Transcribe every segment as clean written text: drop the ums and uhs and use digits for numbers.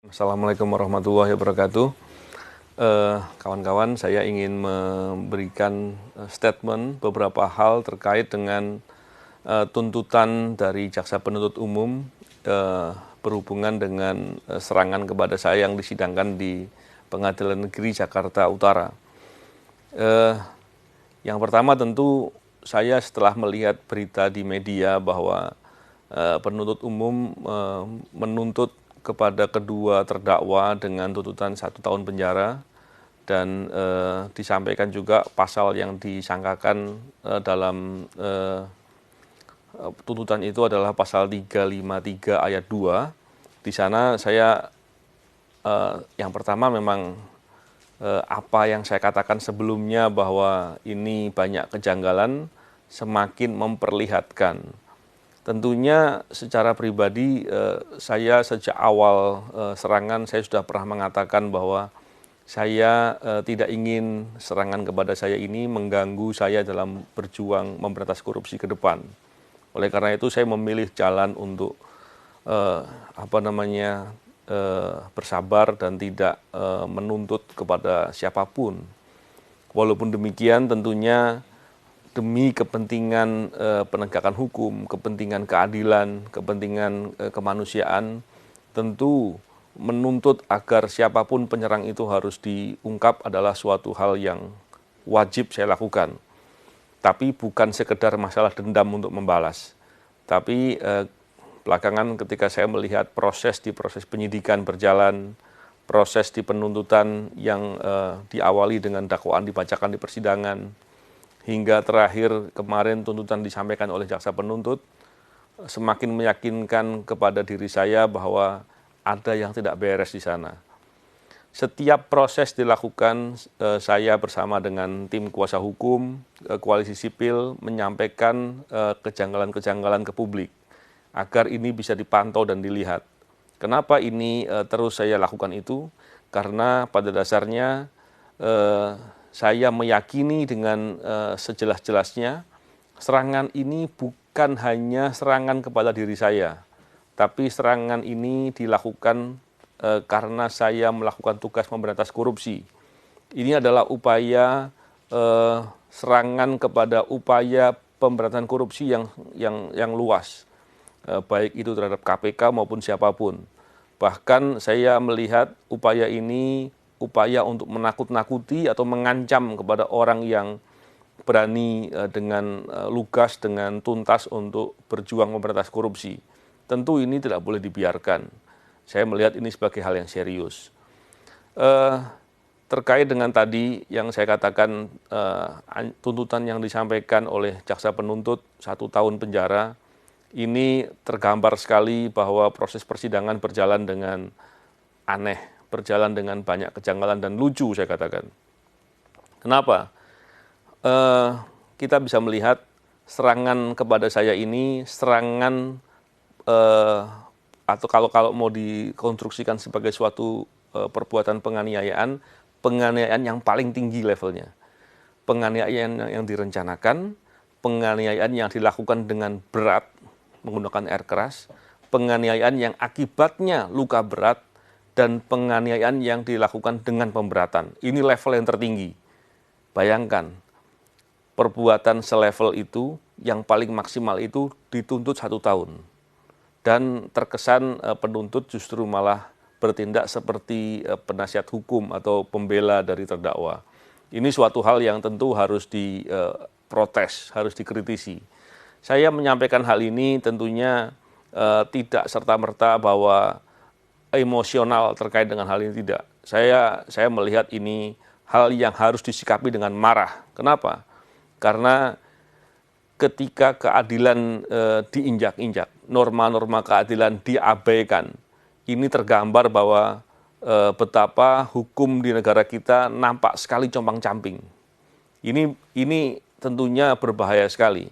Assalamualaikum warahmatullahi wabarakatuh. Kawan-kawan, saya ingin memberikan statement beberapa hal terkait dengan tuntutan dari Jaksa Penuntut Umum berhubungan dengan serangan kepada saya yang disidangkan di Pengadilan Negeri Jakarta Utara. Yang pertama tentu saya setelah melihat berita di media bahwa penuntut umum menuntut kepada kedua terdakwa dengan tuntutan 1 tahun penjara dan disampaikan juga pasal yang disangkakan dalam tuntutan itu adalah pasal 353 ayat 2. Di sana saya yang pertama memang apa yang saya katakan sebelumnya bahwa ini banyak kejanggalan semakin memperlihatkan. Tentunya secara pribadi saya sejak awal serangan saya sudah pernah mengatakan bahwa saya tidak ingin serangan kepada saya ini mengganggu saya dalam berjuang memberantas korupsi ke depan. Oleh karena itu saya memilih jalan untuk bersabar dan tidak menuntut kepada siapapun. Walaupun demikian tentunya demi kepentingan penegakan hukum, kepentingan keadilan, kepentingan kemanusiaan, tentu menuntut agar siapapun penyerang itu harus diungkap adalah suatu hal yang wajib saya lakukan. Tapi bukan sekedar masalah dendam untuk membalas. Tapi belakangan ketika saya melihat proses penyidikan berjalan, proses di penuntutan yang diawali dengan dakwaan dibacakan di persidangan, hingga terakhir kemarin tuntutan disampaikan oleh jaksa penuntut, semakin meyakinkan kepada diri saya bahwa ada yang tidak beres di sana. Setiap proses dilakukan, saya bersama dengan tim kuasa hukum, koalisi sipil, menyampaikan kejanggalan-kejanggalan ke publik, agar ini bisa dipantau dan dilihat. Kenapa ini terus saya lakukan itu? Karena pada dasarnya saya meyakini dengan sejelas-jelasnya serangan ini bukan hanya serangan kepada diri saya, tapi serangan ini dilakukan karena saya melakukan tugas memberantas korupsi. Ini adalah upaya serangan kepada upaya pemberantasan korupsi yang luas, baik itu terhadap KPK maupun siapapun. Bahkan saya melihat upaya ini upaya untuk menakut-nakuti atau mengancam kepada orang yang berani dengan lugas, dengan tuntas untuk berjuang memberantas korupsi. Tentu ini tidak boleh dibiarkan. Saya melihat ini sebagai hal yang serius. Terkait dengan tadi yang saya katakan tuntutan yang disampaikan oleh jaksa penuntut 1 tahun penjara, ini tergambar sekali bahwa proses persidangan berjalan dengan aneh, berjalan dengan banyak kejanggalan dan lucu saya katakan. Kenapa? Kita bisa melihat serangan kepada saya ini serangan atau kalau mau dikonstruksikan sebagai suatu perbuatan penganiayaan yang paling tinggi levelnya. Penganiayaan yang direncanakan, penganiayaan yang dilakukan dengan berat menggunakan air keras, penganiayaan yang akibatnya luka berat, dan penganiayaan yang dilakukan dengan pemberatan. Ini level yang tertinggi. Bayangkan, perbuatan selevel itu, yang paling maksimal itu dituntut 1 tahun. Dan terkesan penuntut justru malah bertindak seperti penasihat hukum atau pembela dari terdakwa. Ini suatu hal yang tentu harus diprotes, harus dikritisi. Saya menyampaikan hal ini tentunya tidak serta-merta bahwa emosional terkait dengan hal ini, tidak. Saya melihat ini hal yang harus disikapi dengan marah. Kenapa? Karena ketika keadilan diinjak-injak, norma-norma keadilan diabaikan, ini tergambar bahwa betapa hukum di negara kita nampak sekali compang-camping. Ini tentunya berbahaya sekali.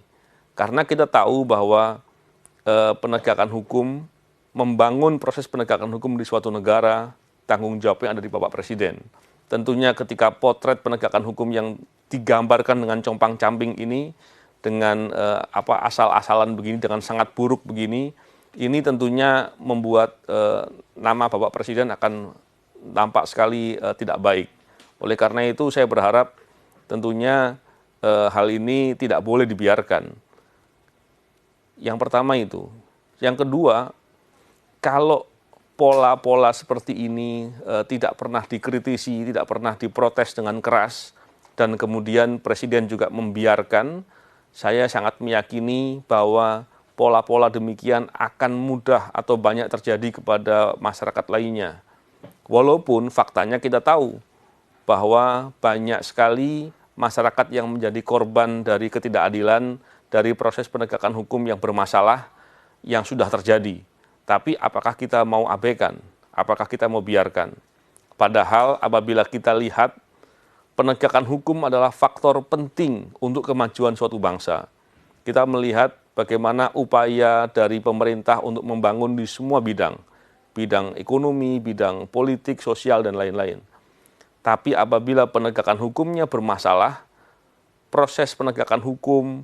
Karena kita tahu bahwa penegakan hukum, membangun proses penegakan hukum di suatu negara, tanggung jawabnya ada di Bapak Presiden. Tentunya ketika potret penegakan hukum yang digambarkan dengan compang-camping ini, dengan asal-asalan begini, dengan sangat buruk begini, ini tentunya membuat nama Bapak Presiden akan tampak sekali tidak baik. Oleh karena itu saya berharap tentunya hal ini tidak boleh dibiarkan. Yang pertama itu. Yang kedua, kalau pola-pola seperti ini tidak pernah dikritisi, tidak pernah diprotes dengan keras, dan kemudian Presiden juga membiarkan, saya sangat meyakini bahwa pola-pola demikian akan mudah atau banyak terjadi kepada masyarakat lainnya. Walaupun faktanya kita tahu bahwa banyak sekali masyarakat yang menjadi korban dari ketidakadilan, dari proses penegakan hukum yang bermasalah, yang sudah terjadi. Tapi apakah kita mau abaikan? Apakah kita mau biarkan? Padahal apabila kita lihat penegakan hukum adalah faktor penting untuk kemajuan suatu bangsa. Kita melihat bagaimana upaya dari pemerintah untuk membangun di semua bidang. Bidang ekonomi, bidang politik, sosial, dan lain-lain. Tapi apabila penegakan hukumnya bermasalah, proses penegakan hukum,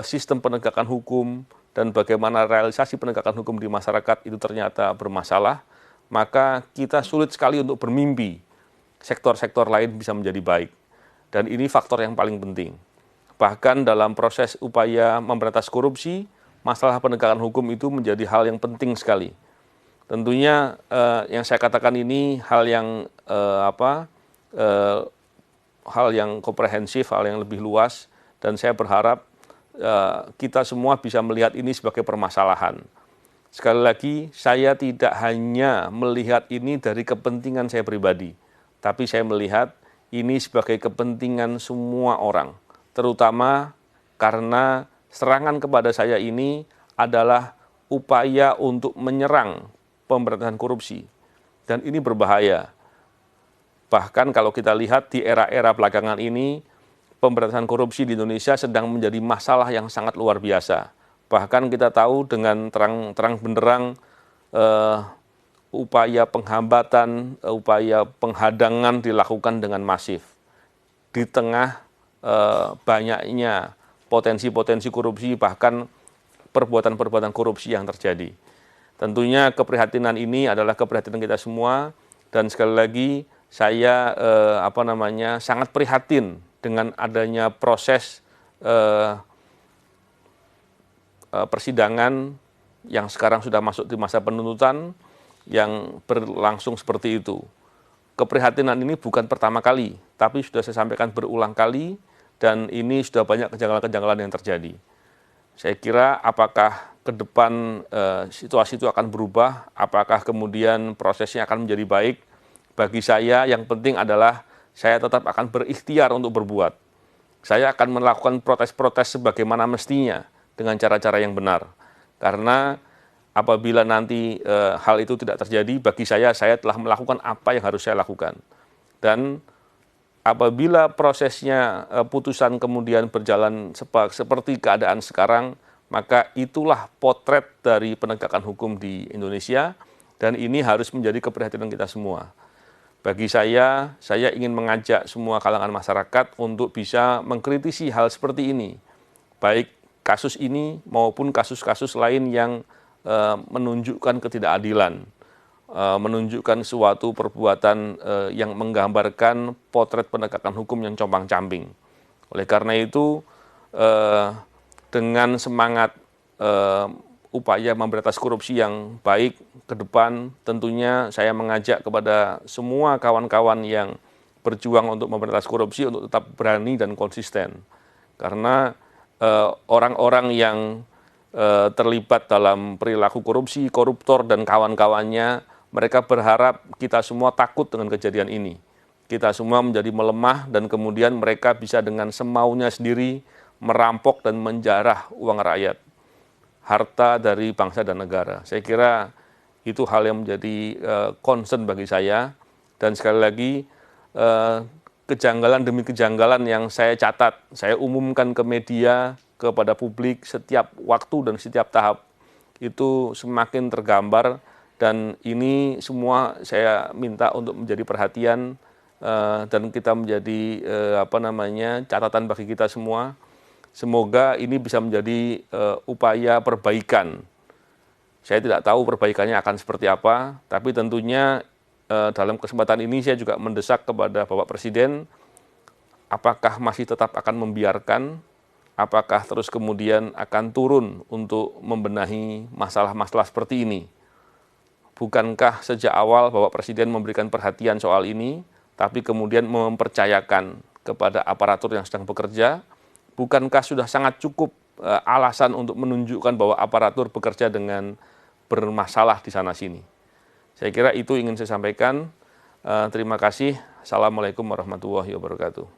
sistem penegakan hukum, dan bagaimana realisasi penegakan hukum di masyarakat itu ternyata bermasalah, maka kita sulit sekali untuk bermimpi sektor-sektor lain bisa menjadi baik. Dan ini faktor yang paling penting. Bahkan dalam proses upaya memberantas korupsi, masalah penegakan hukum itu menjadi hal yang penting sekali. Tentunya yang saya katakan ini hal yang hal yang komprehensif, hal yang lebih luas, dan saya berharap kita semua bisa melihat ini sebagai permasalahan. Sekali lagi, saya tidak hanya melihat ini dari kepentingan saya pribadi, tapi saya melihat ini sebagai kepentingan semua orang, terutama karena serangan kepada saya ini adalah upaya untuk menyerang pemberantasan korupsi. Dan ini berbahaya. Bahkan kalau kita lihat di era-era belakangan ini, pemberantasan korupsi di Indonesia sedang menjadi masalah yang sangat luar biasa. Bahkan kita tahu dengan terang benderang upaya penghambatan, upaya penghadangan dilakukan dengan masif. Di tengah banyaknya potensi-potensi korupsi, bahkan perbuatan-perbuatan korupsi yang terjadi. Tentunya keprihatinan ini adalah keprihatinan kita semua, dan sekali lagi saya sangat prihatin dengan adanya proses persidangan yang sekarang sudah masuk di masa penuntutan yang berlangsung seperti itu. Keprihatinan ini bukan pertama kali, tapi sudah saya sampaikan berulang kali, dan ini sudah banyak kejanggalan-kejanggalan yang terjadi. Saya kira apakah ke depan situasi itu akan berubah, apakah kemudian prosesnya akan menjadi baik, bagi saya yang penting adalah saya tetap akan berikhtiar untuk berbuat. Saya akan melakukan protes-protes sebagaimana mestinya dengan cara-cara yang benar. Karena apabila nanti hal itu tidak terjadi, bagi saya telah melakukan apa yang harus saya lakukan. Dan apabila prosesnya putusan kemudian berjalan seperti keadaan sekarang, maka itulah potret dari penegakan hukum di Indonesia, dan ini harus menjadi keprihatinan kita semua. Bagi saya ingin mengajak semua kalangan masyarakat untuk bisa mengkritisi hal seperti ini, baik kasus ini maupun kasus-kasus lain yang menunjukkan ketidakadilan, menunjukkan suatu perbuatan yang menggambarkan potret penegakan hukum yang compang-camping. Oleh karena itu, dengan semangat upaya memberantas korupsi yang baik ke depan, tentunya saya mengajak kepada semua kawan-kawan yang berjuang untuk memberantas korupsi untuk tetap berani dan konsisten. Karena orang-orang yang terlibat dalam perilaku korupsi, koruptor, dan kawan-kawannya, mereka berharap kita semua takut dengan kejadian ini. Kita semua menjadi melemah, dan kemudian mereka bisa dengan semaunya sendiri merampok dan menjarah uang rakyat, harta dari bangsa dan negara. Saya kira itu hal yang menjadi concern bagi saya, dan sekali lagi kejanggalan demi kejanggalan yang saya catat, saya umumkan ke media, kepada publik setiap waktu dan setiap tahap, itu semakin tergambar, dan ini semua saya minta untuk menjadi perhatian dan kita menjadi catatan bagi kita semua. Semoga ini bisa menjadi upaya perbaikan Saya tidak tahu perbaikannya akan seperti apa, tapi tentunya dalam kesempatan ini saya juga mendesak kepada Bapak Presiden, apakah masih tetap akan membiarkan, apakah terus kemudian akan turun untuk membenahi masalah-masalah seperti ini. Bukankah sejak awal Bapak Presiden memberikan perhatian soal ini, tapi kemudian mempercayakan kepada aparatur yang sedang bekerja, bukankah sudah sangat cukup alasan untuk menunjukkan bahwa aparatur bekerja dengan bermasalah di sana-sini. Saya kira itu ingin saya sampaikan. Terima kasih. Assalamualaikum warahmatullahi wabarakatuh.